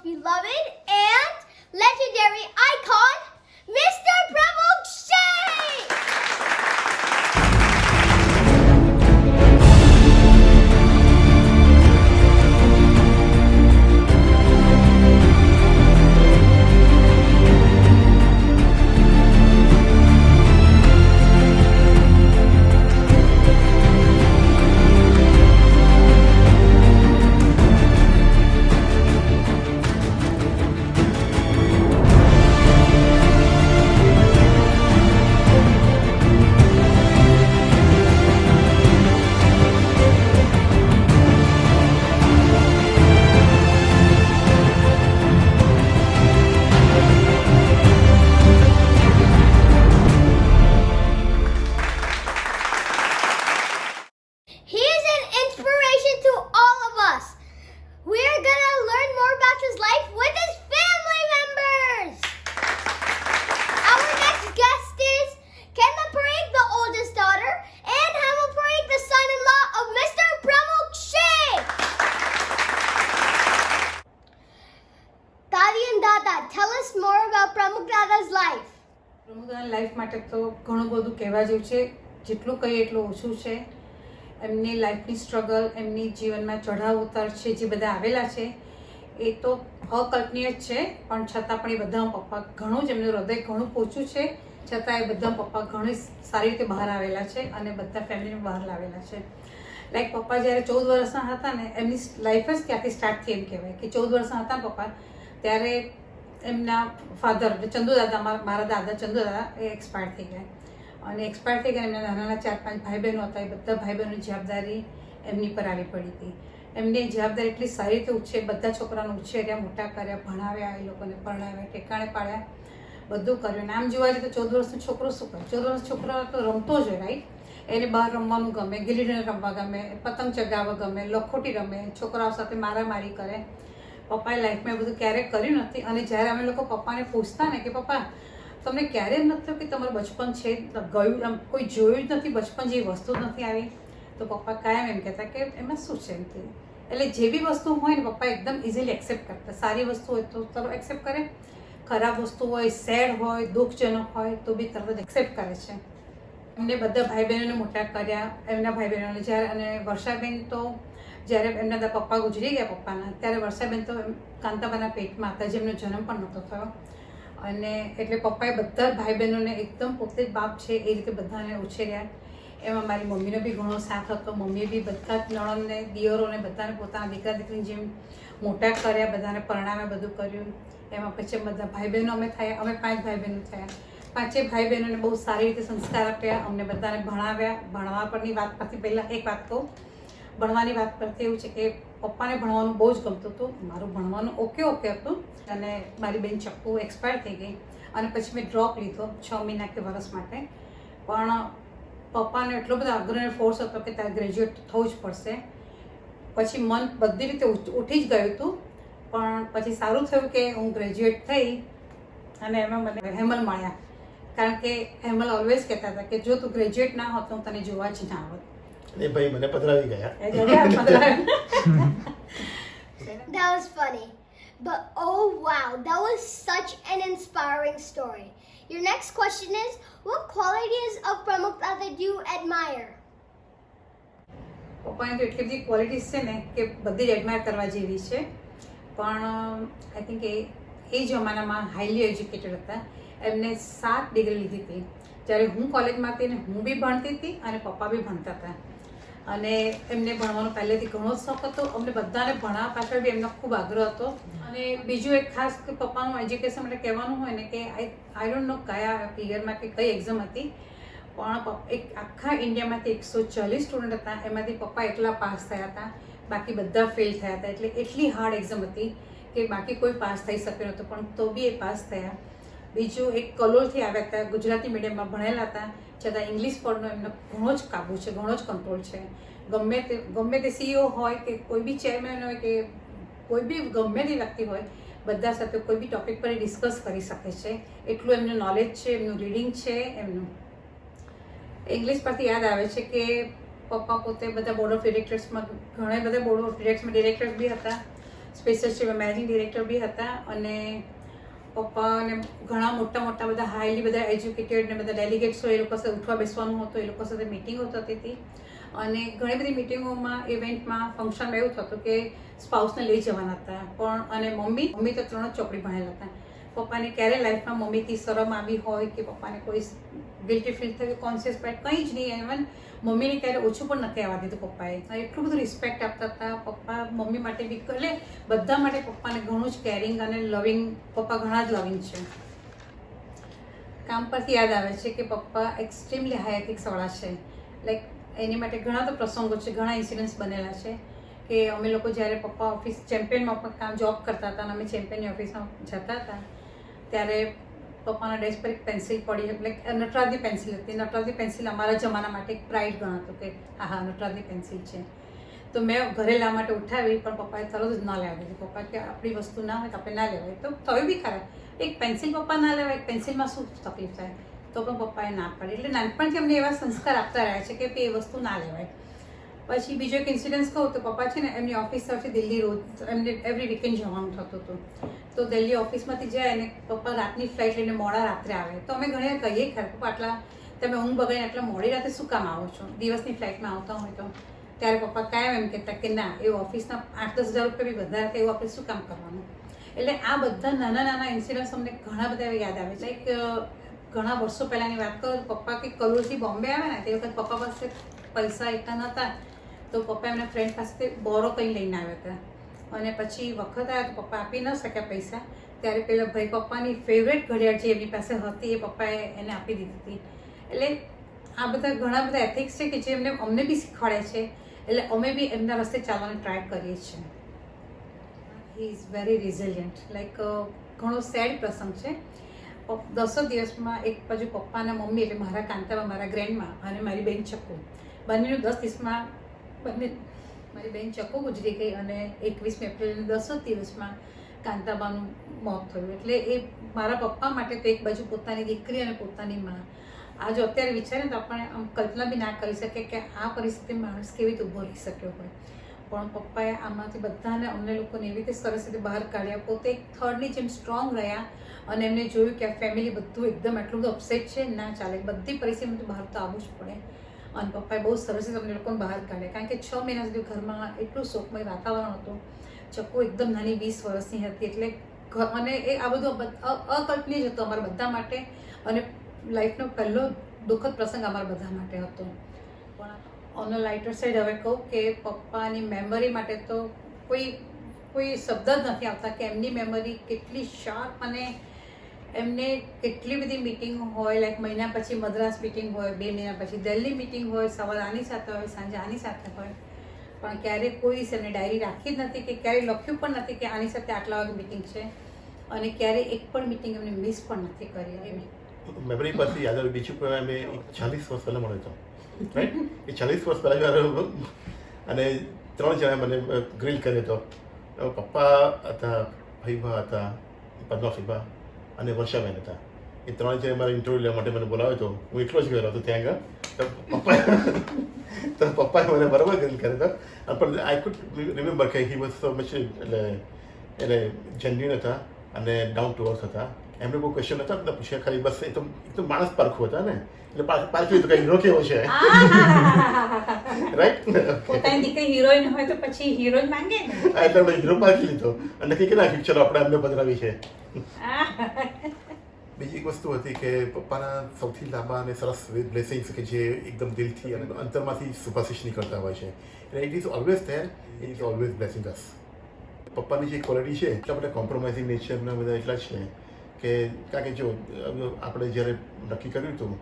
beloved and legendary icon, Mr. Pramukhdada! He is an inspiration to all of us. We're gonna learn more about his life with his family members. Our next guest is Ketna, the oldest daughter, and Hamil, the son-in-law of Mr. Pramukhdada. Dadi and Dada, tell us more about Pramukhdada's life. પ્રમુખદાદાની life માટે તો ઘણું બધું કહેવા જેવું છે, જેટલું કહીએ એટલું ઓછું છે. એમની લાઈફની સ્ટ્રગલ, એમની જીવનમાં ચઢાવ ઉતાર છે જે બધા આવેલા છે એ તો અકલ્પનીય જ છે, પણ છતાં પણ એ બધા પપ્પા ઘણું જ એમનું હૃદય ઘણું પોચું છે, છતાં એ બધા પપ્પા ઘણી સારી રીતે બહાર આવેલા છે અને બધા ફેમિલીને બહાર લાવેલા છે. લાઈક પપ્પા જ્યારે 14 વર્ષના હતા ને, એમની લાઈફ જ ત્યાંથી સ્ટાર્ટ થઈ એમ કહેવાય કે 14 વર્ષના હતા પપ્પા ત્યારે એમના ફાધર ચંદુ દાદા, મારા દાદા ચંદુ દાદા એ એક્સપાયર થઈ ગયા. અને એક્સપાયર થઈ ગયા એમના નાના 4-5 ભાઈ બહેનો હતા. એ બધા ભાઈ બહેનોની જવાબદારી એમની પર આવી પડી હતી. એમની જવાબદારી એટલી સારી રીતે બધા છોકરાઓને ઉછેર્યા, મોટા કર્યા, ભણાવ્યા, એ લોકોને પરણાવ્યા, ઠેકાણે પાડ્યા, બધું કર્યું. આમ જોવા જઈએ તો 14 વર્ષનો છોકરો શું કરે? 14 વર્ષનો છોકરો તો રમતો જ હોય, રાઈટ? એને બહાર રમવાનું ગમે, ગિલ્લી ડંડા રમવા ગમે, પતંગ ચગાવવા ગમે, લખોટી રમે, છોકરાઓ સાથે મારામારી કરે. પપ્પાએ લાઈફમાં એ બધું ક્યારેય કર્યું નથી. અને જ્યારે અમે લોકો પપ્પાને પૂછતા ને કે પપ્પા તમને ક્યારે નથી થયું કે તમારું બચપન છે ગયું, આમ કોઈ જોયું જ નથી, બચપન જેવી વસ્તુ જ નથી આવી, તો પપ્પા કાયમ એમ કહેતા કે એમાં શું છે એમ કે. એટલે જે બી વસ્તુ હોય ને પપ્પા એકદમ ઇઝીલી એક્સેપ્ટ કરતા. સારી વસ્તુ હોય તો તરત એક્સેપ્ટ કરે, ખરાબ વસ્તુ હોય, સેડ હોય, દુઃખજનક હોય તો બી તરત જ એક્સેપ્ટ કરે છે. એમને બધા ભાઈ બહેનોને મોટા કર્યા, એમના ભાઈ બહેનોને. જ્યારે અને વર્ષાબેન તો જ્યારે એમના પપ્પા ગુજરી ગયા પપ્પાના, ત્યારે વર્ષાબેન તો કાંતાબાના પેટમાં હતા, જેમનો જન્મ પણ નહોતો થયો. અને એટલે પપ્પાએ બધા ભાઈ બહેનોને એકદમ પોતે જ બાપ છે એ રીતે બધાને ઉછેર્યા. એમાં મારી મમ્મીનો બી ઘણો સાથ હતો. મમ્મીએ બી બધા જ નણંદને, દિયરોને બધાને પોતાના દીકરા દીકરીની જેમ મોટા કર્યા, બધાને પરણાવ્યા, બધું કર્યું. એમાં પછી બધા ભાઈ બહેનો અમે 5 ભાઈ બહેનો થયા. 5 ભાઈ બહેનોને બહુ સારી રીતે સંસ્કાર આપ્યા, અમને બધાને ભણાવ્યા. ભણવા પરની વાત પરથી પહેલાં એક વાત કહું, ભણવાની વાત પરથી એવું છે કે પપ્પાને ભણવાનું બહુ જ ગમતું હતું. મારું ભણવાનું ઓકે હતું. અને મારી બેન ચક્કુ એક્સપાયર થઈ ગઈ અને પછી મેં ડ્રોપ લીધો 6 મહિના કે વર્ષ માટે. પણ પપ્પાને એટલો બધો આગ્રહ ફોર્સ હતો કે તારે ગ્રેજ્યુએટ થવું જ પડશે. પછી મન બધી રીતે ઉઠી જ ગયું હતું. પણ પછી સારું થયું કે હું ગ્રેજ્યુએટ થઈ અને એમાં મને હેમલ મળ્યા. કારણ કે હેમલ ઓલવેઝ કહેતા હતા કે જો તું ગ્રેજ્યુએટ ના હોત તો હું તને જોવા જ ના આવત. એ ભાઈ મને પધરાવી ગયા. That was funny. But oh wow, that was such an inspiring story. Your next question is, what qualities of Pramukhdada do you admire? પપ્પાની તો એટલી બધી ક્વોલિટીઝ છે ને કે બધી જ એડમાયર કરવા જેવી છે. પણ આઈ થિંક એ જમાનામાં હાઈલી એજ્યુકેટેડ હતા. એમને 7 ડિગ્રી લીધી હતી. જ્યારે હું કોલેજમાં હતી ને હું બી ભણતી હતી અને પપ્પા બી ભણતા હતા. અને એમને ભણવાનો પહેલેથી ઘણો જ શોખ હતો. અમને બધાને ભણવા પાછળ બી એમનો ખૂબ આગ્રહ હતો. અને બીજું એક ખાસ કે પપ્પાનું એજ્યુકેશન માટે કહેવાનું હોય ને કે આઈ ડોન્ટ નો કયા યરમાં કે કઈ એક્ઝામ હતી, પણ એક આખા ઇન્ડિયામાંથી 140 સ્ટુડન્ટ હતા, એમાંથી પપ્પા એકલા પાસ થયા હતા, બાકી બધા ફેલ થયા હતા. એટલે એટલી હાર્ડ એક્ઝામ હતી કે બાકી કોઈ પાસ થઈ શક્યો નહોતો, પણ તો બી એ પાસ થયા. બીજું એક કલોલથી આવ્યા હતા, ગુજરાતી મીડિયમમાં ભણેલા હતા, છતાં ઇંગ્લિશ પરનો એમનો ઘણો જ કાબુ છે, ઘણો જ કંટ્રોલ છે. ગમે તે CEO હોય કે કોઈ બી ચેરમેન હોય કે કોઈ બી ગમે તે વ્યક્તિ હોય, બધા સાથે કોઈ બી ટોપિક પર ડિસ્કસ કરી શકે છે. એટલું એમનું નોલેજ છે, એમનું રીડિંગ છે. એમનું ઇંગ્લિશ પરથી યાદ આવે છે કે પપ્પા પોતે બધા બોર્ડ ઓફ ડિરેક્ટર્સમાં, ઘણા બધા બોર્ડ ઓફ ડિરેક્ટર્સ બી હતા. સ્પેશિયલ સ્ટ્રીમમાં મેનેજિંગ ડિરેક્ટર બી હતા અને પપ્પાને ઘણા મોટા બધા હાઈલી બધા એજ્યુકેટેડ ને બધા ડેલિગેટ્સ હોય એ લોકો સાથે ઉઠવા બેસવાનું હતું, એ લોકો સાથે મિટિંગો થતી હતી અને ઘણી બધી મિટિંગોમાં ઇવેન્ટમાં ફંક્શનમાં એવું થતું કે સ્પાઉસને લઈ જવાના હતા પણ અને મમ્મી તો 3 જ ચોપડી ભણેલા હતા. પપ્પાને ક્યારે લાઈફમાં મમ્મીથી શરમ આવી હોય કે પપ્પાને કોઈ ગિલ્ટી ફીલ થયું, કોન્શિયસ પાર્ટ કંઈ જ નહીં. ઇવન મમ્મીને ક્યારે ઓછું પણ નથી આવવા દીધું પપ્પાએ. એટલું બધું રિસ્પેક્ટ આપતા હતા પપ્પા. મમ્મી માટે બી એટલે બધા માટે પપ્પાને ઘણું જ કેરિંગ અને લવિંગ. પપ્પા ઘણા જ લવિંગ છે. કામ પરથી યાદ આવે છે કે પપ્પા એક્સ્ટ્રીમલી હાઈ એથિક્સવાળા છે. લાઈક એની માટે ઘણા તો પ્રસંગો છે, ઘણા ઇન્સિડન્ટ્સ બનેલા છે કે અમે લોકો જ્યારે પપ્પા ઓફિસ ચેમ્પિયનમાં પણ કામ જોબ કરતા હતા અને અમે ચેમ્પિયનની ઓફિસમાં જતા હતા ત્યારે પપ્પાના ડેસ્ક પર એક પેન્સિલ પડી, એટલે નટરાજની પેન્સિલ હતી. નટરાજની પેન્સિલ અમારા જમાના માટે એક પ્રાઇડ ગણાતો કે હા નટરાજની પેન્સિલ છે. તો મેં ઘરે લાવવા માટે ઉઠાવી પણ પપ્પાએ તરત જ ના લેવા દીધી. પપ્પા કે આપણી વસ્તુ ના હોય તો આપણે ના લેવાય. તો થયું બી ખરા, એક પેન્સિલ પપ્પા ના લેવાય, એક પેન્સિલમાં શું તકલીફ થાય, તો પણ પપ્પાએ ના પાડી. એટલે નાનપણથી અમને એવા સંસ્કાર આપતા રહ્યા છે કે એ વસ્તુ ના લેવાય. પછી બીજો એક ઇન્સિડન્સ કહું તો પપ્પા છે ને એમની ઓફિસ તરફથી દિલ્હી રોજ એમને એવરી વીકેન્ડ જવાનું થતું હતું. તો દિલ્હી ઓફિસમાંથી જાય અને પપ્પા રાતની ફ્લાઇટ લઈને મોડા રાત્રે આવે. તો અમે ઘણી વાર કહીએ ખરા પપ્પા આટલા તમે ઊંઘ બગાડીને આટલા મોડી રાતે શું કામ આવો છો, દિવસની ફ્લાઇટમાં આવતા હોય તો. ત્યારે પપ્પા કાયમ એમ કહેતા કે ના એવું ઓફિસના 8-10 હજાર રૂપિયા બી વધારે થાય એવું આપણે શું કામ કરવાનું. એટલે આ બધા નાના ઇન્સિડન્ટ્સ અમને ઘણા બધા યાદ આવે છે. લાઈક ઘણા વર્ષો પહેલાંની વાત કરું તો પપ્પા કે કલોલથી બોમ્બે આવે ને તે વખત પપ્પા પાસે પૈસા એટલા નહોતા તો પપ્પા એમના ફ્રેન્ડ પાસેથી બોરો કંઈ લઈને આવ્યા હતા અને પછી વખત આવ્યા તો પપ્પા આપી ન શક્યા પૈસા. ત્યારે પેલા ભાઈ પપ્પાની ફેવરેટ ઘડિયાળ જે એમની પાસે હતી એ પપ્પાએ એને આપી દીધી હતી. એટલે આ બધા ઘણા બધા એથિક્સ છે કે જે અમને બી શીખવાડે છે. એટલે અમે બી એમના રસ્તે ચાલવાની ટ્રાય કરીએ છીએ. He is very resilient. Like ઘણો સેડ પ્રસંગ છે. 10 દિવસમાં એક બાજુ પપ્પા અને મમ્મી એટલે મારા કાંતાબા, મારા ગ્રેન્ડમાં અને મારી બેન ચક્કુ બંનેનું 10 દિવસમાં મારી બેન ચક્કુ ગુજરી ગઈ અને 21 એપ્રિલને 10 દિવસમાં કાંતાબાનું મોત થયું. એટલે એ મારા પપ્પા માટે તો એક બાજુ પોતાની દીકરી અને પોતાની માં. આ જો અત્યારે વિચારે તો આપણે આમ કલ્પના બી ના કરી શકીએ કે આ પરિસ્થિતિમાં માણસ કેવી રીતે ઊભો રહી શક્યો હોય. પણ પપ્પાએ આમાંથી બધાને અમને લોકોને એવી રીતે સરસ રીતે બહાર કાઢ્યા. પોતે એક થર્ડની જેમ સ્ટ્રોંગ રહ્યા અને એમને જોયું કે આ ફેમિલી બધું એકદમ એટલું બધું અપસેટ છે, ના ચાલે, બધી પરિસ્થિતિમાંથી બહાર તો આવવું જ પડે. અને પપ્પાએ બહુ સરસ રીતે અમને લોકોને બહાર કાઢ્યા. કારણ કે 6 મહિના સુધી ઘરમાં એટલું શોકમય વાતાવરણ હતું. ચક્કુ એકદમ નાની 20 વર્ષની હતી. એટલે અને એ આ બધું અકલ્પનીય જ હતું અમારા બધા માટે અને લાઈફનો પહેલો દુઃખદ પ્રસંગ અમારા બધા માટે હતો. પણ ઓન અ લાઇટર સાઈડ હવે કહું કે પપ્પાની મેમરી માટે તો કોઈ શબ્દ જ નથી આવતા કે એમની મેમરી કેટલી શાર્પ અને એમને કેટલી બધી મિટિંગ હોય. લાઈક મહિના પછી મદ્રાસ મિટિંગ હોય, 2 મહિના પછી દિલ્હી મિટિંગ હોય, સવારે આની સાથે હોય, સાંજે આની સાથે હોય, પણ ક્યારેય કોઈ એમને ડાયરી રાખી જ નથી કે ક્યારેય લખ્યું પણ નથી કે આની સાથે આટલા વાગે મિટિંગ છે અને ક્યારેય એક પણ મિટિંગ એમને મિસ પણ નથી કરી. એવી મેમરી પરથી યાદ આવે બીજું કોઈ અમે 40 વર્ષ પહેલાં મળ્યો હતો, રાઈટ? એ 40 વર્ષ પહેલાં અને 3 જણા મને ગ્રીલ કર્યો હતો. પપ્પા હતા, ભાઈબા હતા, પદ્માફીબા અને વર્ષાબેન હતા. એ 3 જણે મારા ઇન્ટરવ્યૂ લેવા માટે મને બોલાવ્યો હતો. હું એકલો જ ગયો હતો ત્યાં આગળ. તો પપ્પાએ મને બરાબર ગ્રીલ કર્યો હતો. પણ આઈ કુડ રિમેમ્બર કે હી વોઝ સો મચ એટલે જેન્યુઇન હતા અને ડાઉન ટુ અર્થ હતા. એમને કોઈ ક્વેશ્ચન હતા બધા પૂછ્યા ખાલી બસ. એ તો એકદમ માણસ પારખું હતા ને, એટલે પારખ્યું તો કઈ હીરો કેવો છે, રાઈટ? પોતાની દીકરી હિરોઈન હોય તો પછી હિરોઈન માંગે ને, એટલે આપણે હીરો પારખી લીધો અને નક્કી કરી નાખ્યું ચલો આપણે એમને પધરાવી છે. બીજી એક વસ્તુ હતી કે પપ્પાના સૌથી લાંબા અને સરસ બ્લેસિંગ્સ કે જે એકદમ દિલથી અને અંતરમાંથી સુભાષિશ નીકળતા હોય છે. એટલે it is always there, it is always blessing us. પપ્પાની જે ક્વોલિટી છે એટલા બધા કોમ્પ્રોમાઇઝિંગ નેચરના બધા એટલા છે કે કારણ કે જો આપણે જ્યારે નક્કી કર્યું હતું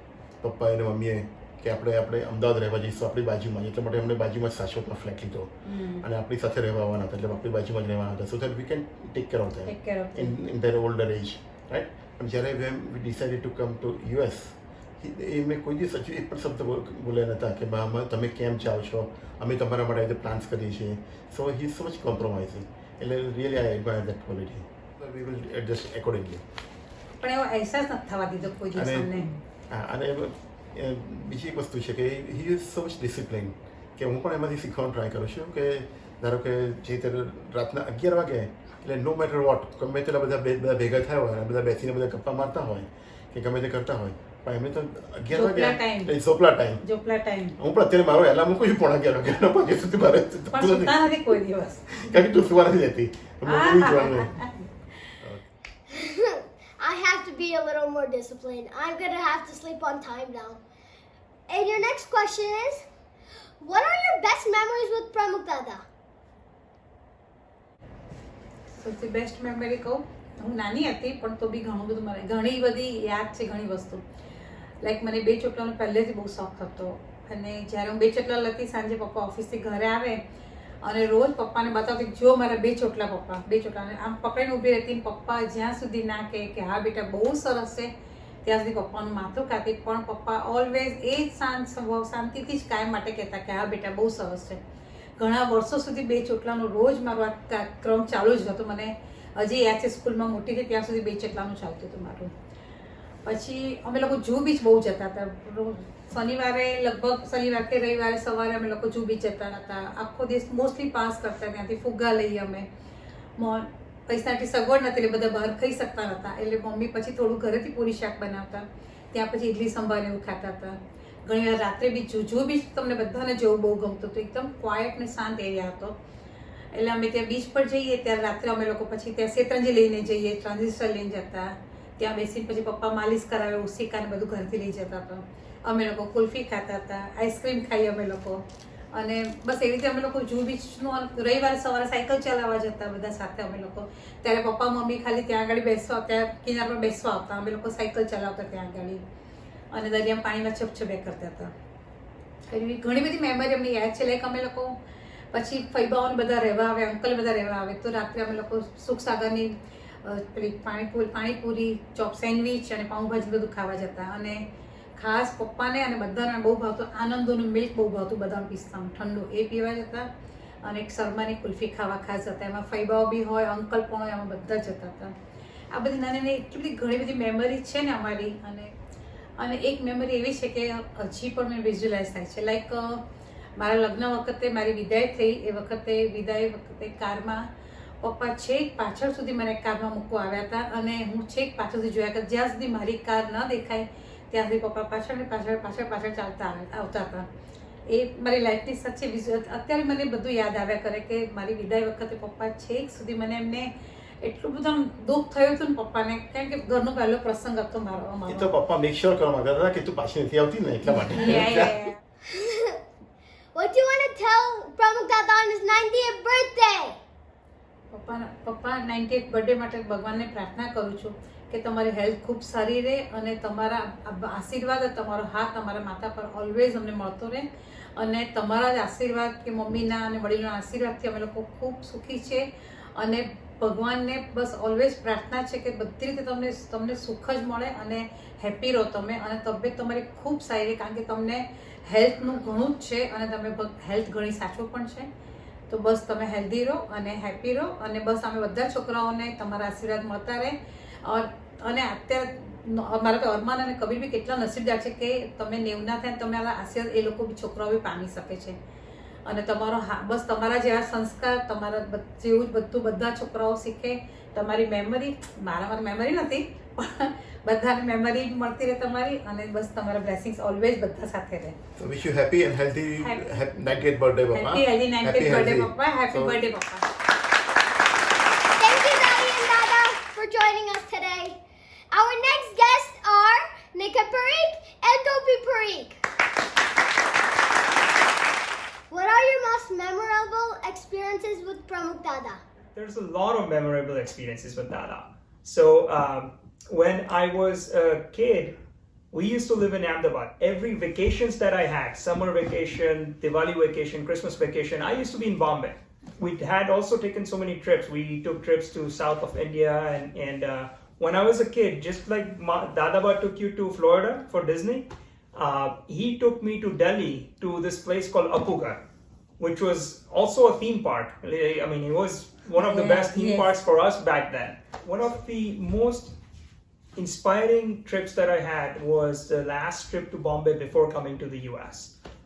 પપ્પા અને મમ્મીએ કે આપણે અમદાવાદ રહેવા જઈશું આપણી બાજુમાં, એટલા માટે અમને બાજુમાં શાશ્વતમાં ફ્લેટ લીધો અને આપણી સાથે રહેવા આવવાના હતા. એટલે આપણી બાજુમાં જ રહેવાના હતા. So that we can take care of them in their older age, right? પણ જ્યારે we decided to come to US, એમને કોઈ દિવસ હજુ એક પણ શબ્દ બોલ્યા નહોતા કે તમે કેમ જાઓ છો, અમે તમારા માટે આજે પ્લાન્સ કરીએ છીએ. સો હી ઇઝ સો મચ કોમ્પ્રોમાઇઝિંગ. એટલે really I admire that quality. We will adjust accordingly. પણ એવો અહેસાસ નથી થવા દીધો કોઈ દિવસ અમને. અને બીજી એક વસ્તુ છે કે he is so much discipline કે હું પણ એમાંથી શીખવાનું ટ્રાય કરું છું કે ધારો કે જે તે રાતના 11 વાગે એટલે નો મેટર વોટ ગમે તેટલા બધા ભેગા થયા હોય અને બધા બેસીને બધા ગપ્પા મારતા હોય કે ગમે તે કરતા હોય પણ એમને તો 11 વાગે એટલે ઝોપલા ટાઈમ હું પણ અત્યારે મારો એલાર્મ મૂકું છું 11:30 વાગ્યા સુધી મારે પણ સુતા નથી કોઈ દિવસ કારણ કે તું સુવા નથી જતી મૂવી જોવાનું I have to be a little more disciplined. I'm gonna have to sleep on time now. And your next question is, what are your best memories with Pramukhdada? સૌથી બેસ્ટ મેમરી કહું, હું નાની હતી પણ તો બી ઘણું બધું મને ઘણી બધી યાદ છે, ઘણી વસ્તુ. લાઈક મને 2 ચોટલાનો પહેલેથી બહુ શોખ હતો અને જ્યારે હું 2 ચોટલા લેતી સાંજે પપ્પા ઓફિસથી ઘરે આવે અને રોજ પપ્પાને બતાવતી જો મારા 2 ચોટલા પપ્પા 2 ચોટલા આમ પકડીને ઊભી રહેતી પપ્પા જ્યાં સુધી ના કહે કે હા બેટા બહુ સરસ છે ત્યાં સુધી પપ્પાનું માથું ખાતી પણ પપ્પા ઓલવેઝ એ જ શાંતિથી જ કાયમ માટે કહેતા કે હા બેટા બહુ સરસ છે. ઘણા વર્ષો સુધી 2 ચોટલાનું રોજ મારો આ ક્રમ ચાલુ જ હતો. મને હજી યાદ છે સ્કૂલમાં મોટી હતી ત્યાં સુધી 2 ચોટલાનું ચાલતું હતું મારું. પછી અમે લોકો જૂ બીચ બહુ જતા હતા. શનિવારે લગભગ શનિવાર કે રવિવારે સવારે અમે લોકો જૂ બીચ જતા હતા. આખો દિવસ મોસ્ટલી પાસ કરતા. ત્યાંથી ફુગ્ગા લઈએ અમે. પૈસાની સગવડ નથી એટલે બધા બહાર ખાઈ શકતા નહોતા એટલે મમ્મી પછી થોડું ઘરેથી પૂરી શાક બનાવતા. ત્યાં પછી ઇડલી સંભાર એવું ખાતા હતા. ઘણી વાર રાત્રે બી જૂ બીચ તમને બધાને જવું બહુ ગમતું હતું. એકદમ ક્વાયટ ને શાંત એરિયા હતો એટલે અમે ત્યાં બીચ પર જઈએ ત્યારે રાત્રે અમે લોકો પછી ત્યાં શેતરંજી લઈને જઈએ, ટ્રાન્ઝિસ્ટર લઈને જતા. ત્યાં બેસીને પછી પપ્પા માલિશ કરાવે, ઉસીકા ને બધું ઘરથી લઈ જતા હતા. અમે લોકો કુલ્ફી ખાતા હતા, આઈસ્ક્રીમ ખાઈએ અમે લોકો અને બસ એવી રીતે અમે લોકો જૂ બીચનું રવિવારે સવારે સાયકલ ચલાવવા જતા બધા સાથે અમે લોકો. ત્યારે પપ્પા મમ્મી ખાલી ત્યાં આગળ બેસવા, ત્યાં કિનાર પર બેસવા આવતા. અમે લોકો સાયકલ ચલાવતા ત્યાં આગળ અને દરિયામાં પાણીમાં છપછપે કરતા હતા. એવી ઘણી બધી મેમરી અમને યાદ છે. લાઈક અમે લોકો પછી ફૈબાઓને બધા રહેવા આવે, અંકલ બધા રહેવા આવે તો રાત્રે અમે લોકો સુખસાગરની પેલી પાણીપુરી, ચોપ સેન્ડવીચ અને પાઉંભાજી બધું ખાવા જતા. અને ખાસ પપ્પાને અને બધાને બહુ ભાવતું આનંદોનું મિલ્ક બહુ ભાવતું, બદામ પિસ્તાનું ઠંડુ એ પીવા જતા. અને એક શર્માની કુલ્ફી ખાવા ખાસ જતા. એમાં ફૈબાઓ બી હોય, અંકલ પણ હોય, એમાં બધા જતા હતા. આ બધી નાની નાની એટલી બધી ઘણી બધી મેમરી છે ને અમારી. અને એક મેમરી એવી છે કે હજી પણ મેં વિઝ્યુલાઇઝ થાય છે. લાઈક મારા લગ્ન વખતે મારી વિદાય થઈ એ વખતે કારમાં પપ્પા છેક પાછળ સુધી મને કારમાં મૂકવા આવ્યા હતા અને હું છેક પાછળથી જોયા કે જ્યાં સુધી મારી કાર ન દેખાય ત્યાં સુધી પપ્પા પાછળ ચાલતા આવતા હતા. એ મારી લાઈફની સાચી વિઝ્યુઅલ અત્યારે મને બધું યાદ આવ્યા કરે કે મારી વિદાય વખતે પપ્પા છેક સુધી મને એમને એટલું બધું દુઃખ થયું હતું ને પપ્પાને, કારણ કે ઘરનો પહેલો પ્રસંગ હતો મારો. એ તો પપ્પા મેક શ્યોર કરવા માંગતા હતા કે તું પાછી નથી આવતી ને એટલા માટે. What do you want to tell Pramukhdada on his 90th birthday? પપ્પા 90th બર્થડે માટે ભગવાનને પ્રાર્થના કરું છું કે તમારી હેલ્થ ખૂબ સારી રહે અને તમારા આશીર્વાદ, તમારો હાથ અમારા માથા પર ઓલવેઝ અમને મળતો રહે અને તમારા જ આશીર્વાદ કે મમ્મીના અને વડીલોના આશીર્વાદથી અમે લોકો ખૂબ સુખી છે. અને ભગવાનને બસ ઓલવેઝ પ્રાર્થના છે કે બધી રીતે તમને સુખ જ મળે અને હેપી રહો તમે અને તબિયત તમારી ખૂબ સારી રહે, કારણ કે તમને હેલ્થનું ઘણું જ છે અને તમે હેલ્થ ઘણી સાચું પણ છે. તો બસ તમે હેલ્ધી રહો અને હેપી રહો અને બસ અમે બધા છોકરાઓને તમારા આશીર્વાદ મળતા રહે. અને અત્યારે મારા તો અરમાન અને કબીર બી કેટલા નસીબદાર છે કે તમે 90 ના થાય તમે આવા આશીર્વાદ એ લોકો બી છોકરાઓ બી પામી શકે છે. અને તમારો બસ તમારા જેવા સંસ્કાર, તમારા જેવું જ બધું બધા છોકરાઓ શીખે. તમારી મેમરી, મારી મેમરી નથી પણ બધાને મેમરી મળતી રહે તમારી અને બસ તમારા બ્લેસિંગ્સ ઓલવેઝ બધા સાથે રહે. So wish you happy and healthy 90th birthday, Papa. Happy 90th birthday, Papa. Happy birthday, Papa. Thank you, Daddy and Dada, for joining us today. Our next guests are Nika Parikh and Gopi Parikh. What are your most memorable experiences with Pramukhdada? There's a lot of memorable experiences with Dada. So when I was a kid, we used to live in Ahmedabad. Every vacations that I had, summer vacation, Diwali vacation, Christmas vacation, I used to be in Bombay. We had also taken so many trips. We took trips to south of India and when I was a kid, just like Dada took you to Florida for Disney, he took me to Delhi to this place called Apugar, which was also a theme park. I mean, it was one of the best theme parks for us back then. One of the most inspiring trips that I had was the last trip to Bombay before coming to the US.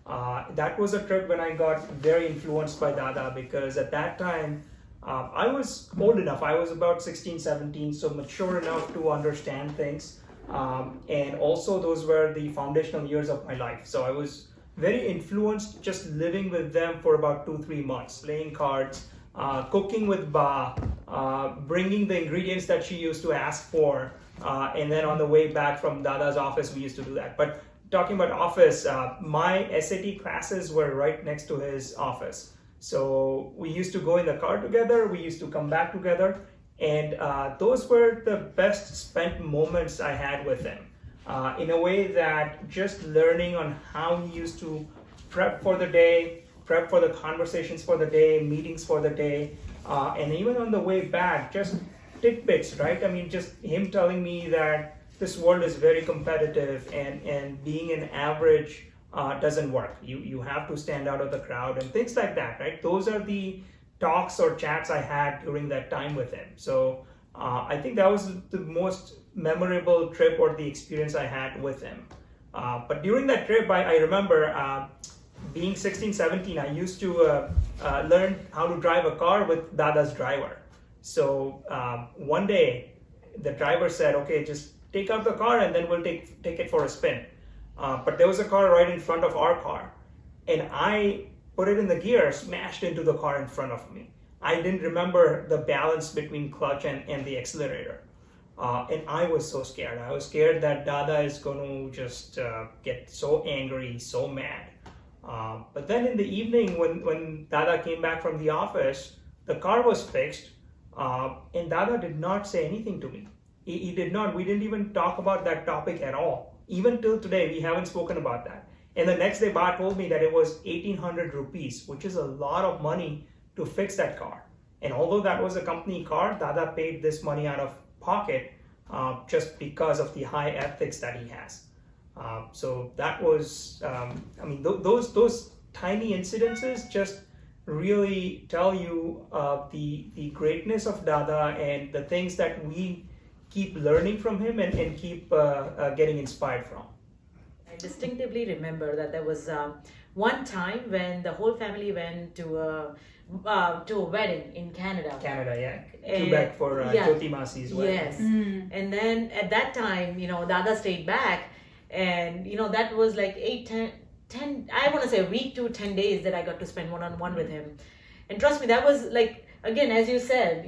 That was a trip when I got very influenced by Dada, because at that time I was old enough. I was about 16, 17, so mature enough to understand things. And also those were the foundational years of my life. So I was very influenced just living with them for about 2-3 months, playing cards, cooking with Ba, bringing the ingredients that she used to ask for, and then on the way back from Dada's office, we used to do that. But talking about office, my SAT classes were right next to his office. So we used to go in the car together, we used to come back together, and those were the best spent moments I had with him. In a way that just learning on how he used to prep for the day, prep for the conversations for the day, meetings for the day, and even on the way back, just tidbits, right? I mean, just him telling me that this world is very competitive, and being an average doesn't work. You have to stand out of the crowd and things like that, right? Those are the talks or chats I had during that time with him. So I think that was the most memorable trip or the experience I had with him. But during that trip, I remember being 16, 17, I used to learn how to drive a car with Dada's driver. So one day, the driver said, okay, just take out the car and then we'll take it for a spin. But there was a car right in front of our car, and I put it in the gear, smashed into the car in front of me. I didn't remember the balance between clutch and the accelerator. And I was so scared. I was scared that Dada is going to just get so angry, so mad. But then in the evening, when Dada came back from the office, the car was fixed, and Dada did not say anything to me. He did not. We didn't even talk about that topic at all. Even till today, we haven't spoken about that. And the next day, Ba told me that it was 1,800 rupees, which is a lot of money to fix that car. And although that was a company car, Dada paid this money out of pocket just because of the high ethics that he has. So that was, those tiny incidences just really tell you the greatness of Dada and the things that we keep learning from him and keep getting inspired from. I distinctively remember that there was one time when the whole family went to a wedding in Canada. Canada, yeah. And- Quebec for yeah. Jyoti Masi's wedding. Yes. And then at that time, Dada stayed back, and that was like 10, I want to say a week to 10 days that I got to spend one-on-one with him. And trust me, that was like, again, as you said,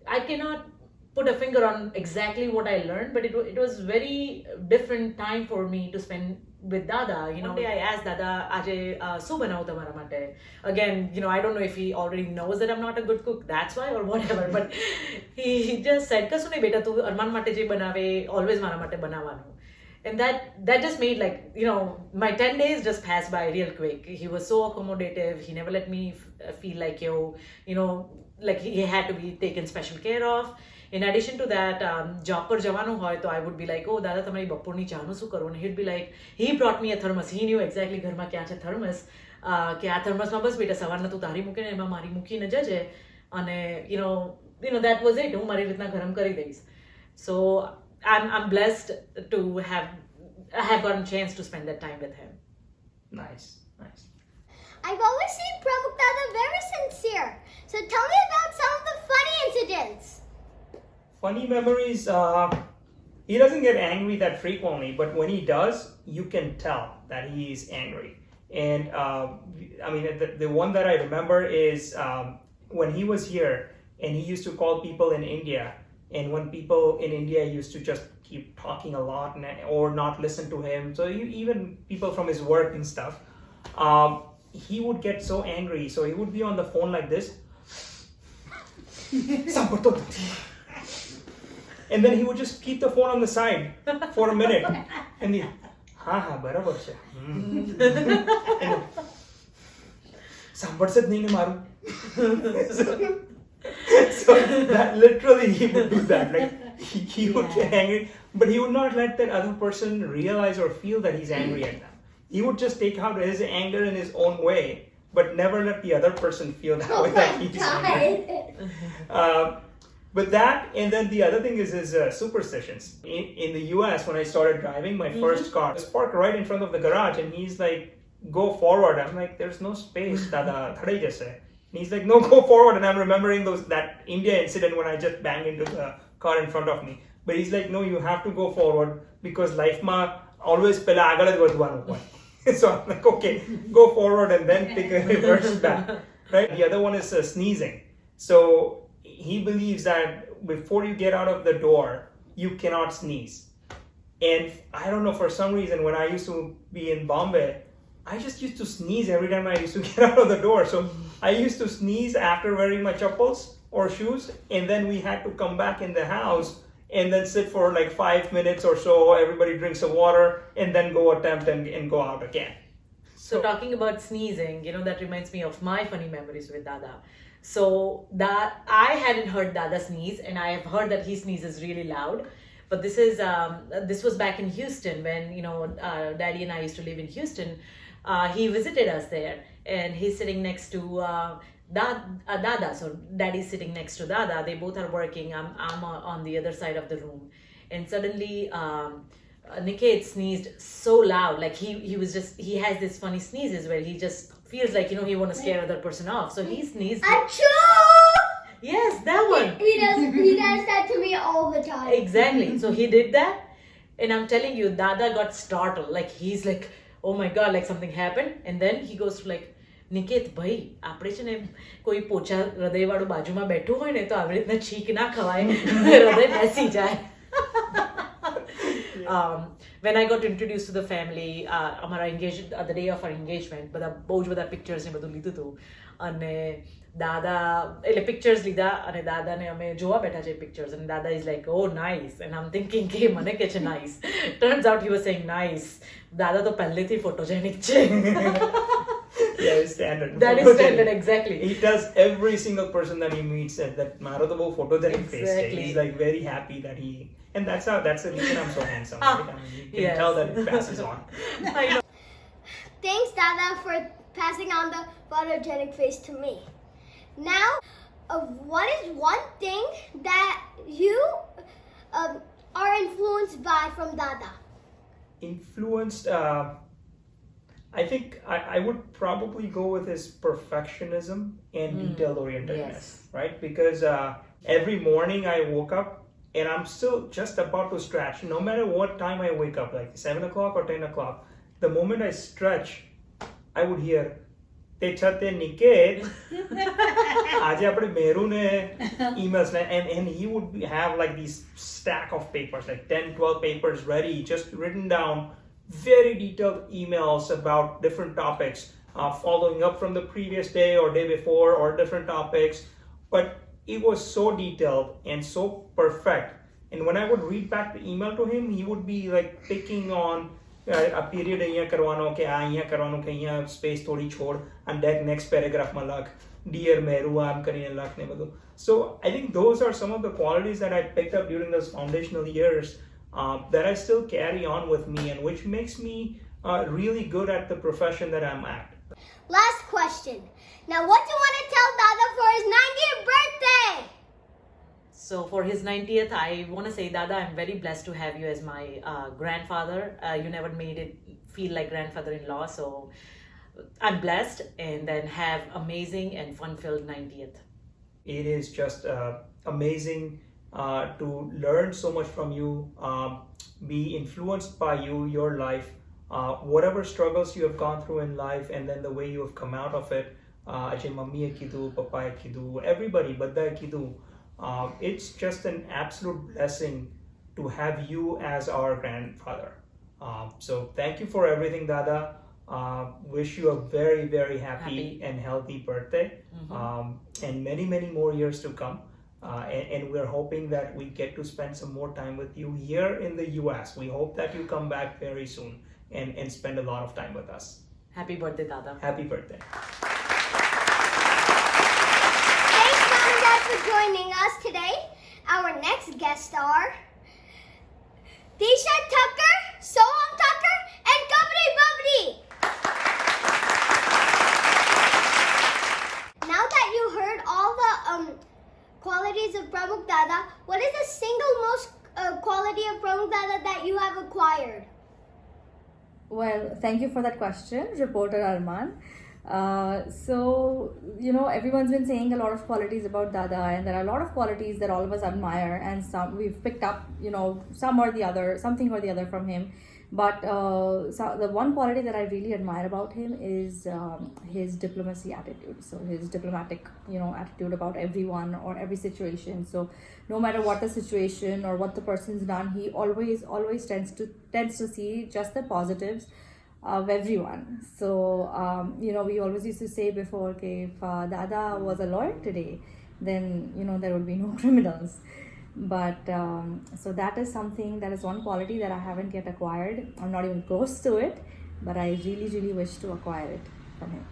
I cannot put a finger on exactly what I learned, but it was very different time for me to spend with Dada. One day I asked Dada, "Aaj su banao tamara mate?" Again, I don't know if he already knows that I'm not a good cook, that's why, or whatever. But he just said, "Kasu nahi beta, tu Arman mate je banave, always mara mate banavanu." And that just made my 10 days just passed by real quick. He was so accommodative. He never let me feel like like he had to be taken special care of. In addition to that, job par jawanu hoy, to I would be like, "Oh, Dada, tamari bapporni chanu su karu?" And he'd be like, he brought me a thermos. He knew exactly ઘર માં ક્યાં છે thermos. કે આ thermos માં બસ બેટા સવારના તું તારી મૂકે ને એમાં મારી મૂકીને જજે. અને that was it. હું મારી રીતના ગરમ કરી દઈશ. So I'm blessed to have gotten a chance to spend that time with him. Nice. I've always seen Pramukhdada very sincere. So tell me about some of the funny incidents. Funny memories, he doesn't get angry that frequently, but when he does, you can tell that he is angry. And the one that I remember is when he was here and he used to call people in India, and when people in India used to just keep talking a lot or not listen to him, so even people from his work and stuff, he would get so angry. So he would be on the phone like this. And then he would just keep the phone on the side for a minute. And he, barabar છે. સાંભળ જ નહીં ને મારું. So that literally he would do that. Like he would get angry, but he would not let that other person realize or feel that he's angry at them. He would just take out his anger in his own way, but never let the other person feel that way that he's angry. But that, and then the other thing is his superstitions. In the US, when I started driving my first car, I was parked right in front of the garage, and he's like, go forward. I'm like, there's no space, Dada. Thadai jaise. And he's like, no, go forward. And I'm remembering that India incident when I just banged into the car in front of me. But he's like, no, you have to go forward because life ma always pehla agad જ વધવાનું હોય. So I'm like, okay, go forward and then take a reverse back. Right? The other one is sneezing. So he believes that before you get out of the door, you cannot sneeze. And I don't know, for some reason, when I used to be in Bombay, I just used to sneeze every time I used to get out of the door. So I used to sneeze after wearing my chappals or shoes, and then we had to come back in the house and then sit for like 5 minutes or so. Everybody drinks some water and then go attempt and go out again. So talking about sneezing, that reminds me of my funny memories with Dada. So that I hadn't heard Dada sneeze, and I have heard that he sneezes really loud. But this was back in Houston when Daddy and I used to live in Houston. He visited us there, and he's sitting next to Dada. So Daddy's sitting next to Dada. They both are working. I'm on the other side of the room, and suddenly Niket sneezed so loud, like he has this funny sneezes where he just feels like he want to scare other person off. So he sneezed. Achoo! Yes, that one. He does that to me all the time. Exactly. So he did that, and I'm telling you, Dada got startled. Like he's like, oh my god, like something happened, and then he goes to like, Niket ભાઈ આપણે છે ને કોઈ પોચા હૃદયવાળું બાજુમાં બેઠું હોય ને તો આવી રીતના છીક ના ખવાય, હૃદય બેસી જાય. When I got introduced to the family, અમારા the day of our engagement, બધા બહુ જ બધા pictures ને બધું લીધું હતું, અને દાદા એટલે pictures લીધા, અને દાદાને અમે જોવા બેઠા છે pictures, and Dada is like, oh nice, and I'm thinking કે મને કે છે nice. Turns out he was saying nice. દાદા તો પહેલેથી photogenic છે. Yeah, it's standard. That is standard, exactly. He tells every single person that he meets that Maro to bahut photogenic face. Exactly. He's like very happy that he, and that's the reason I'm so handsome. Right? I mean, you can tell that it passes on. I know. Thanks, Dada, for passing on the photogenic face to me. Now, what is one thing that you are influenced by from Dada? Influenced, I think I would probably go with his perfectionism and detail orientedness, Yes. right? Because every morning I woke up and I'm still just about to stretch. No matter what time I wake up, like 7 o'clock or 10 o'clock, the moment I stretch, I would hear, તે છતે નિકેત આજે આપણે મેરુને emails and he would have like these stack of papers, like 10-12 papers ready, just written down, very detailed emails about different topics, following up from the previous day or day before or different topics. But it was so detailed and so perfect, and when I would read back the email to him, he would be like picking on a period અહીંયા કરવાનો કે આ અહીંયા કરવાનું કે અહીંયા space થોડી છોડ and that next paragraph માં લખ dear Meru આમ કરીને લખ ને બધું. So I think those are some of the qualities that I picked up during those foundational years that I still carry on with me, and which makes me really good at the profession that I'm at. Last question. Now, what do you want to tell Dada for his 90th birthday? So for his 90th, I want to say, Dada, I'm very blessed to have you as my grandfather. You never made it feel like grandfather-in-law, so I'm blessed, and then have amazing and fun-filled 90th. It is just amazing to learn so much from you, be influenced by you, your life, whatever struggles you have gone through in life, and then the way you have come out of it. Ajay mummy e kidu, papa e kidu, everybody, badda e kidu. It's just an absolute blessing to have you as our grandfather. So thank you for everything, Dada. Wish you a very, very happy and healthy birthday, and many, many more years to come. And we're hoping that we get to spend some more time with you here in the US. We hope that you come back very soon and spend a lot of time with us. Happy birthday, Dada. Happy birthday. Thanks, Mom and Dad, for joining us today. Our next guests are Disha Tucker, Soham Tucker, and Kabri Babri. Now that you heard all the qualities of Pramukhdada, what is the single most quality of Pramukhdada that you have acquired? Well, thank you for that question, reporter Arman. So, everyone's been saying a lot of qualities about Dada, and there are a lot of qualities that all of us admire, and some we've picked up, some or the other, something or the other from him. But so the one quality that I really admire about him is his diplomacy attitude. So his diplomatic, attitude about everyone or every situation. So no matter what the situation or what the person's done, he always tends to see just the positives of everyone. So we always used to say before, okay, if Dada was a lawyer today, then there would be no criminals. But so that is one quality that I haven't yet acquired. I'm not even close to it, but I really wish to acquire it from him.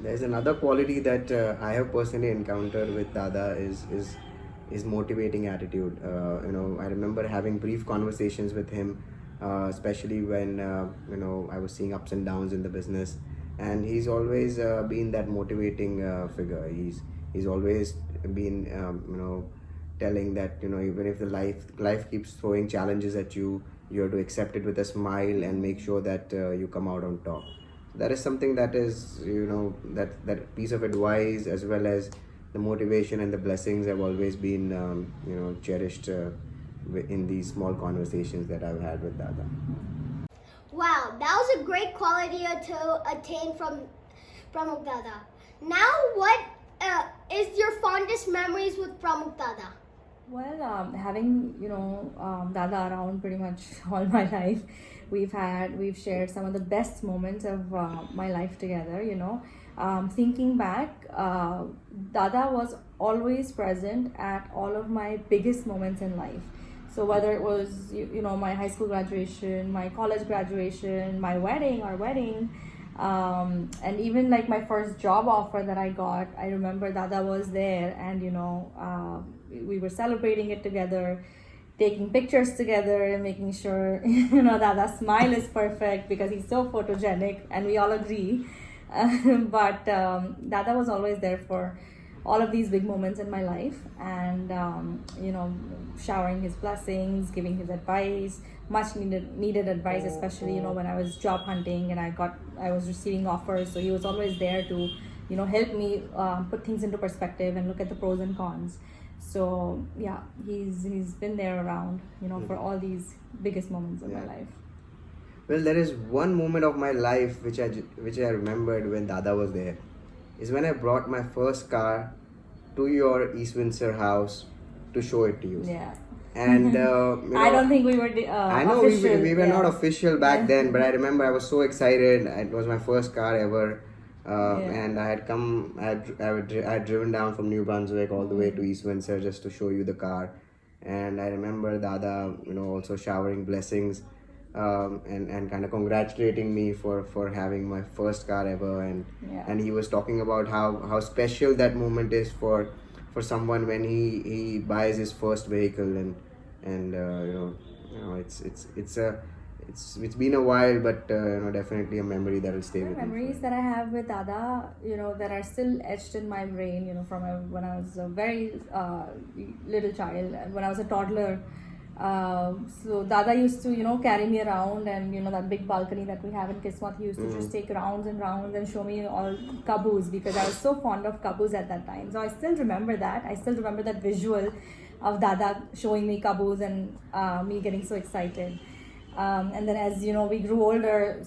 There's another quality that I have personally encountered with Dada is motivating attitude. I remember having brief conversations with him, especially when I was seeing ups and downs in the business, and he's always been that motivating figure. He's always been telling that even if the life keeps throwing challenges at you, you have to accept it with a smile and make sure that you come out on top. That is something that is that piece of advice, as well as the motivation and the blessings, have always been cherished in these small conversations that I've had with Dada. Wow, that was a great quality to attain from Pramukhdada. Now, what is your fondest memories with Pramukhdada? Well, having Dada around pretty much all my life, we've shared some of the best moments of my life together. Thinking back, Dada was always present at all of my biggest moments in life. So whether it was my high school graduation, my college graduation, our wedding, and even like my first job offer that I got, I remember Dada was there, and we were celebrating it together, taking pictures together, and making sure Dada's smile is perfect because he's so photogenic, and we all agree. But Dada was always there for all of these big moments in my life, and showering his blessings, giving his advice, much needed advice, especially when I was job hunting and I was receiving offers. So he was always there to help me put things into perspective and look at the pros and cons. So yeah, he's been there around for all these biggest moments of my life. Well, there is one moment of my life which I remembered when Dada was there. Is when I brought my first car to your East Windsor house to show it to you. Yeah. And I don't think we were I know official. we were not official back then, but I remember I was so excited. It was my first car ever, and I had driven down from New Brunswick all the way to East Windsor just to show you the car. And I remember Dada, also showering blessings, and kind of congratulating me for having my first car ever, and he was talking about how special that moment is for someone when he buys his first vehicle, and it's been a while, but definitely a memory that will stay with me. Memories that I have with Dada, that are still etched in my brain, from when I was a very little child, when I was a toddler. So Dada used to carry me around, and that big balcony that we have in Kismat, he used to just take rounds and rounds and show me all kaboos, because I was so fond of kaboos at that time. So I still remember that visual of Dada showing me kaboos and me getting so excited. And then as we grew older,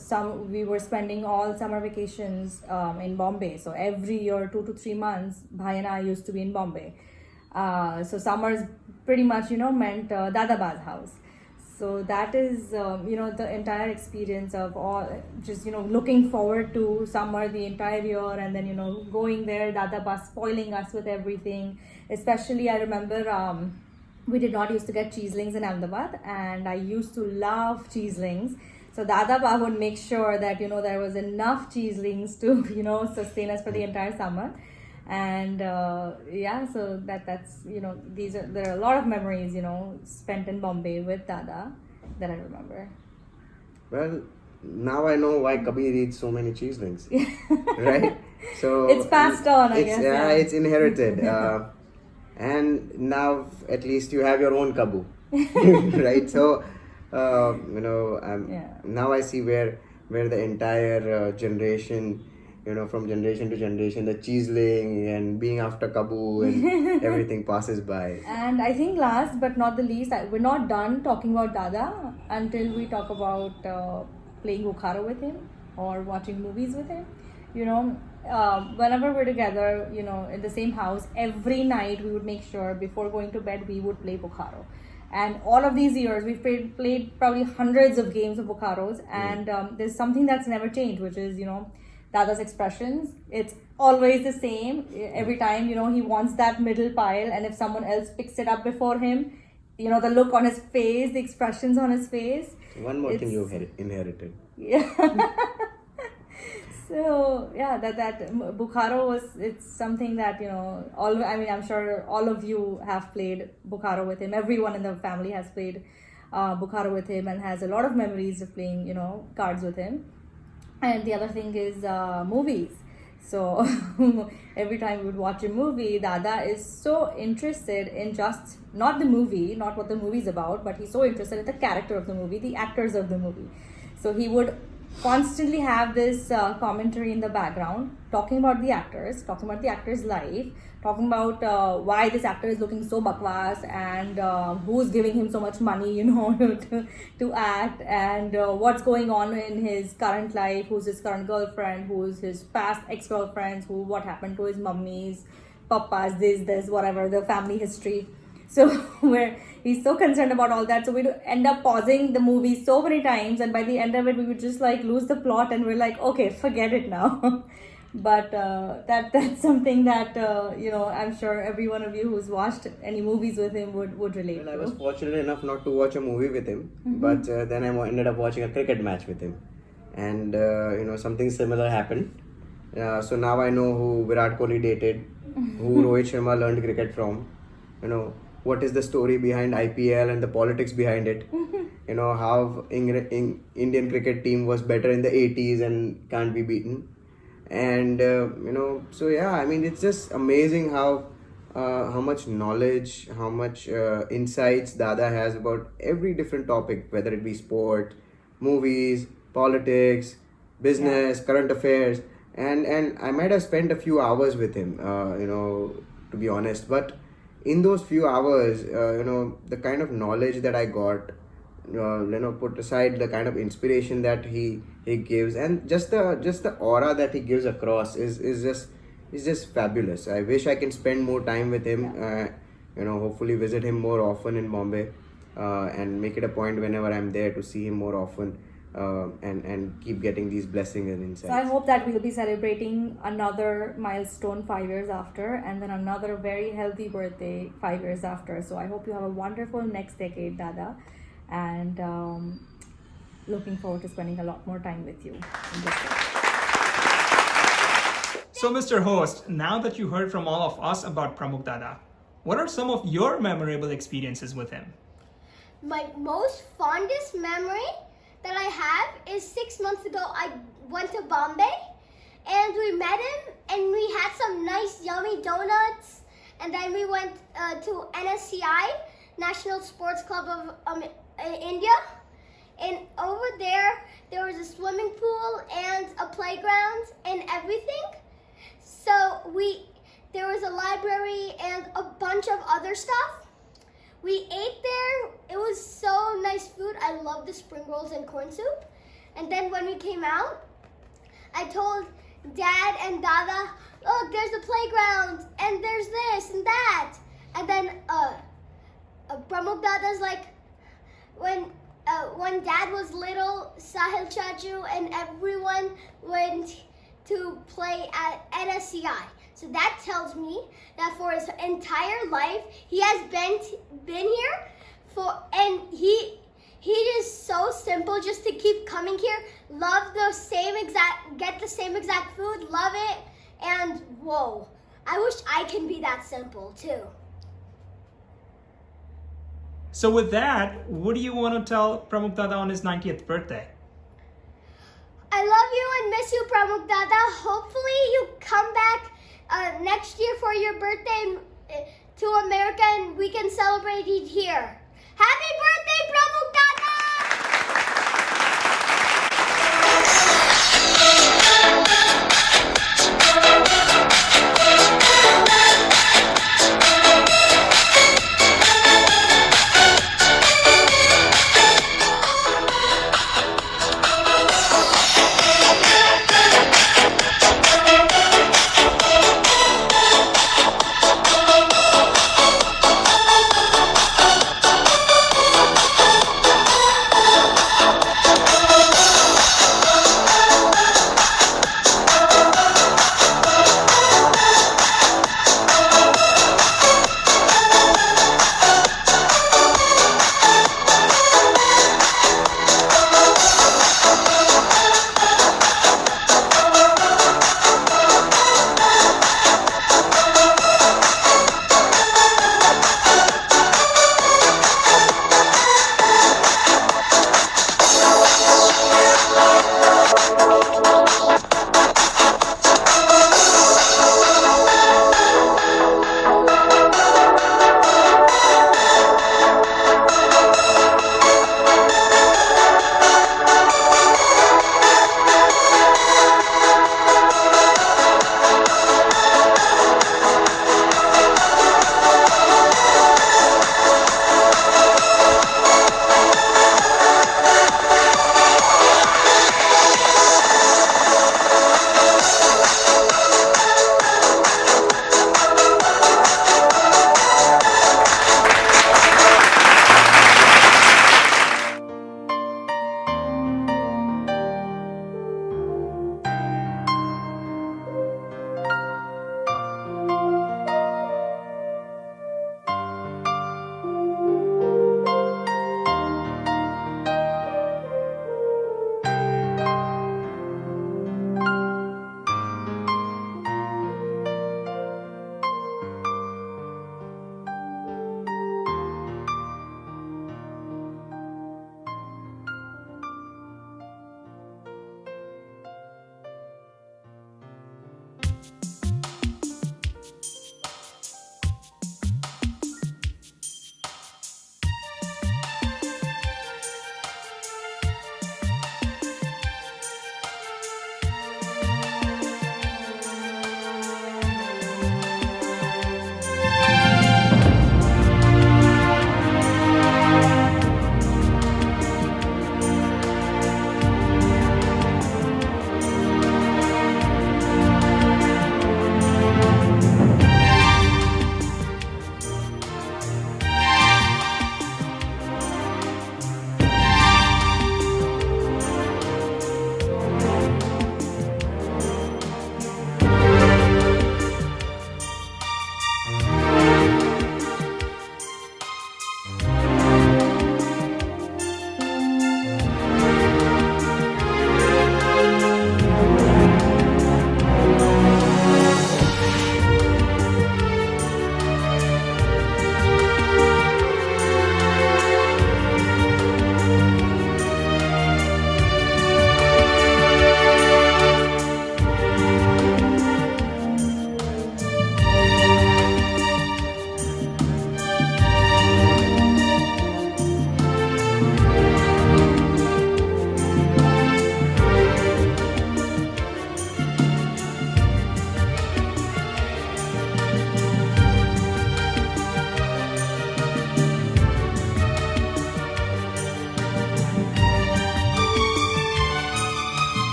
we were spending all summer vacations in Bombay. So every year, 2 to 3 months, Bhai and I used to be in Bombay. So summers pretty much meant Dadaba's house. So that is the entire experience of all, just looking forward to summer the entire year, and then going there, Dadaba spoiling us with everything. Especially I remember we did not used to get cheeselings in Ahmedabad, and I used to love cheeselings. So Dadaba would make sure that there was enough cheeselings to sustain us for the entire summer. And so that's there are a lot of memories spent in Bombay with Dada that I remember. Well, now I know why Kabir eats so many cheeselings, right? So it's passed on, I guess. Yeah, it's inherited, and now at least you have your own kabu, right? So Now I see where the entire generation, from generation to generation, the cheese laying and being after Kabu and everything passes by. And I think last but not the least, we're not done talking about Dada until we talk about playing Bukhara with him or watching movies with him. Whenever we're together, in the same house, every night we would make sure before going to bed we would play Bukharo. And all of these years, we've played probably hundreds of games of Bukharos, and there's something that's never changed, which is, Dada's expressions. It's always the same. Every time, he wants that middle pile, and if someone else picks it up before him, the look on his face, the expressions on his face. One more thing you inherited. Yeah. So yeah, that Bukharo it's something that I'm sure all of you have played Bukharo with him. Everyone in the family has played Bukharo with him and has a lot of memories of playing cards with him. And the other thing is movies. So every time we would watch a movie, Dada is so interested in just not the movie, not what the movie is about, but he's so interested in the character of the movie, the actors of the movie. So he would constantly have this commentary in the background, talking about the actors, talking about the actor's life, talking about why this actor is looking so bakwas and who's giving him so much money, to act, and what's going on in his current life, who's his current girlfriend, who's his past ex-girlfriends, what happened to his mummies, papas, this, whatever, the family history. So where he's so concerned about all that, so we'd end up pausing the movie so many times, and by the end of it we would just lose the plot and we're like, okay, forget it now. But that's something that I'm sure every one of you who's watched any movies with him would relate Well, I to. was fortunate enough not to watch a movie with him, but then I ended up watching a cricket match with him, and something similar happened. So now I know who Virat Kohli dated, who Rohit Sharma learned cricket from, what is the story behind IPL and the politics behind it, how Indian cricket team was better in the 80s and can't be beaten. And so yeah, I mean, it's just amazing how much knowledge, how much insights Dada has about every different topic, whether it be sport, movies, politics, business, current affairs, and I might have spent a few hours with him, to be honest, but in those few hours, the kind of knowledge that I got, put aside the kind of inspiration that he gives, and just the aura that he gives across is just fabulous. I wish I can spend more time with him. Hopefully visit him more often in Bombay, and make it a point whenever I'm there to see him more often, and keep getting these blessings and insights. So I hope that we'll be celebrating another milestone 5 years after, and then another very healthy birthday 5 years after. So I hope you have a wonderful next decade, Dada, and looking forward to spending a lot more time with you in this day. So, Mr. Host, now that you heard from all of us about Pramukhdada, what are some of your memorable experiences with him? My most fondest memory that I have is 6 months ago I went to Bombay and we met him and we had some nice yummy donuts, and then we went to NSCI, National Sports Club of India, and over there was a swimming pool and a playground and everything. So there was a library and a bunch of other stuff. We ate there. It was so nice food. I love the spring rolls and corn soup. And then when we came out, I told Dad and Dada, look, there's a playground and there's this and that. And then Pramukhdada's like, when Dad was little, Sahil Chachu and everyone went to play at NSCI. So that tells me that for his entire life, he has been here and he is so simple just to keep coming here, get the same exact food, love it, and whoa, I wish I can be that simple too. So with that, what do you want to tell Pramukhdada on his 90th birthday? I love you and miss you, Pramukhdada. Hopefully you come back next year for your birthday to America and we can celebrate it here.